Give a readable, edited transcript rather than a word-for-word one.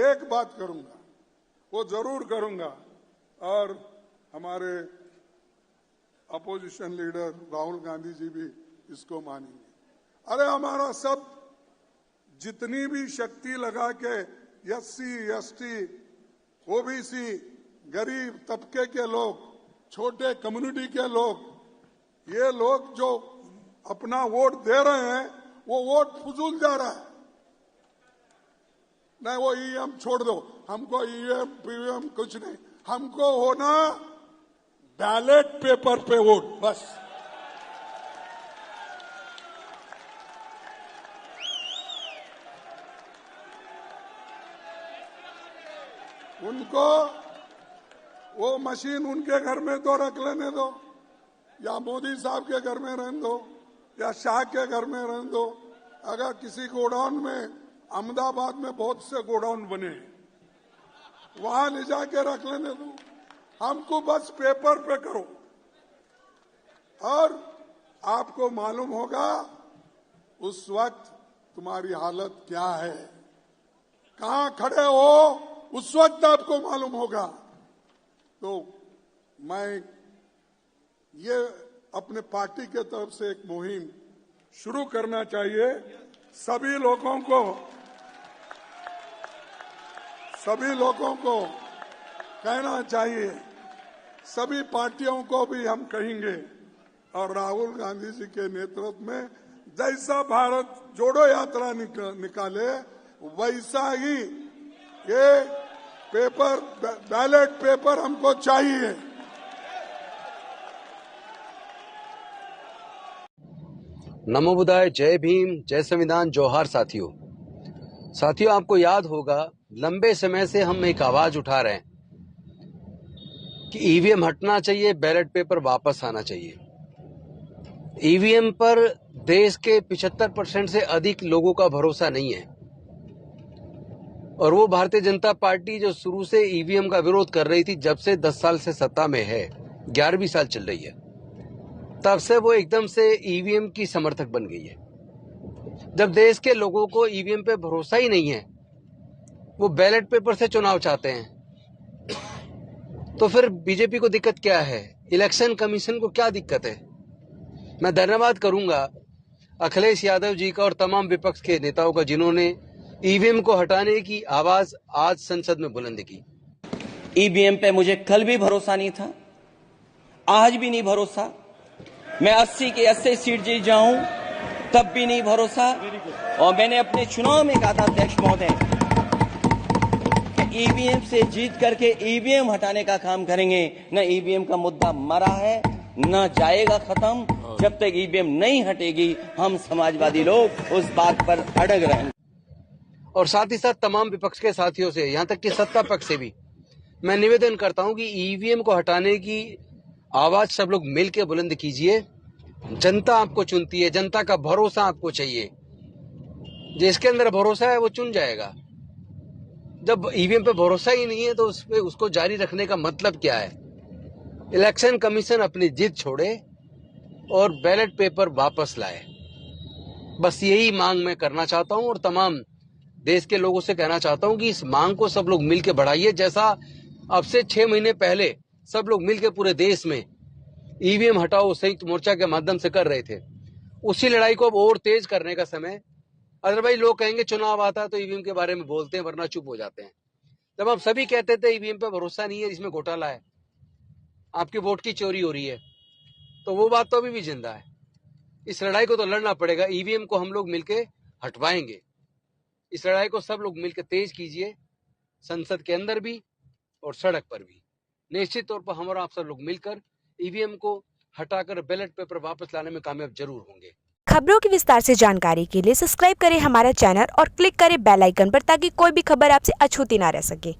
एक बात करूंगा, वो जरूर करूंगा, और हमारे अपोजिशन लीडर राहुल गांधी जी भी इसको मानेंगे। अरे हमारा सब जितनी भी शक्ति लगा के एससी, एसटी, ओबीसी, गरीब तबके के लोग, छोटे कम्युनिटी के लोग, ये लोग जो अपना वोट दे रहे हैं वो वोट फजूल जा रहा है। नहीं, वो ईवीएम छोड़ दो, हमको ईवीएम पीवीएम कुछ नहीं, हमको होना बैलेट पेपर पे वोट, बस। उनको वो मशीन उनके घर में तो रख लेने दो, या मोदी साहब के घर में रहने दो, या शाह के घर में रहने दो। अगर किसी गोडाउन में, अहमदाबाद में बहुत से गोडाउन बने, वहां ले जाके रख लेने दो, हमको बस पेपर पे करो। और आपको मालूम होगा उस वक्त तुम्हारी हालत क्या है, कहां खड़े हो, उस वक्त आपको मालूम होगा। तो मैं ये अपने पार्टी के तरफ से एक मुहिम शुरू करना चाहिए। सभी लोगों को कहना चाहिए, सभी पार्टियों को भी हम कहेंगे, और राहुल गांधी जी के नेतृत्व में जैसा भारत जोड़ो यात्रा निकाले, वैसा ही ये पेपर, बैलेट पेपर हमको चाहिए। नमो बुद्धाय, जय भीम, जय संविधान, जोहार साथियों, आपको याद होगा लंबे समय से हम एक आवाज उठा रहे हैं कि ईवीएम हटना चाहिए, बैलेट पेपर वापस आना चाहिए। ईवीएम पर देश के 75% से अधिक लोगों का भरोसा नहीं है, और वो भारतीय जनता पार्टी जो शुरू से ईवीएम का विरोध कर रही थी, जब से 10 साल से सत्ता में है, 11वीं साल चल रही है, तब से वो एकदम से ईवीएम की समर्थक बन गई है। जब देश के लोगों को ईवीएम पे भरोसा ही नहीं है, वो बैलेट पेपर से चुनाव चाहते हैं, तो फिर बीजेपी को दिक्कत क्या है? इलेक्शन कमीशन को क्या दिक्कत है? मैं धन्यवाद करूंगा अखिलेश यादव जी का और तमाम विपक्ष के नेताओं का, जिन्होंने ईवीएम को हटाने की आवाज आज संसद में बुलंद की। ईवीएम पे मुझे कल भी भरोसा नहीं था, आज भी नहीं भरोसा। मैं 80 के 80 सीट जीत जाऊं तब भी नहीं भरोसा। और मैंने अपने चुनाव में कहा था अध्यक्ष महोदय कि ईवीएम से जीत करके ईवीएम हटाने का काम करेंगे। न ईवीएम का मुद्दा मरा है, न जाएगा खत्म। जब तक ईवीएम नहीं हटेगी, हम समाजवादी लोग उस बात पर अड़ग रहेंगे। और साथ ही साथ तमाम विपक्ष के साथियों से, यहां तक कि सत्ता पक्ष से भी मैं निवेदन करता हूं कि ईवीएम को हटाने की आवाज सब लोग मिलकर बुलंद कीजिए। जनता आपको चुनती है, जनता का भरोसा आपको चाहिए। जिसके अंदर भरोसा है वो चुन जाएगा। जब ईवीएम पे भरोसा ही नहीं है तो उसको जारी रखने का मतलब क्या है? इलेक्शन कमीशन अपनी जिद छोड़े और बैलेट पेपर वापस लाए। बस यही मांग मैं करना चाहता हूं, और तमाम देश के लोगों से कहना चाहता हूं कि इस मांग को सब लोग मिलकर बढ़ाइए। जैसा अब से 6 महीने पहले सब लोग मिलकर पूरे देश में ईवीएम हटाओ संयुक्त मोर्चा के माध्यम से कर रहे थे, उसी लड़ाई को अब और तेज करने का समय। अदरवाइज लोग कहेंगे चुनाव आता है तो ईवीएम के बारे में बोलते हैं, वरना चुप हो जाते हैं। जब हम सभी कहते थे ईवीएम पे भरोसा नहीं है, इसमें घोटाला है, आपके वोट की चोरी हो रही है, तो वो बात तो अभी भी जिंदा है। इस लड़ाई को तो लड़ना पड़ेगा। ईवीएम को हम लोग मिलकर हटवाएंगे। इस लड़ाई को सब लोग मिलकर तेज कीजिए, संसद के अंदर भी और सड़क पर भी। निश्चित तौर पर हम और आप सब लोग मिलकर ईवीएम को हटाकर बैलेट पेपर वापस लाने में कामयाब जरूर होंगे। खबरों की विस्तार से जानकारी के लिए सब्सक्राइब करें हमारा चैनल और क्लिक करें बेल आइकन पर, ताकि कोई भी खबर आपसे अछूती ना रह सके।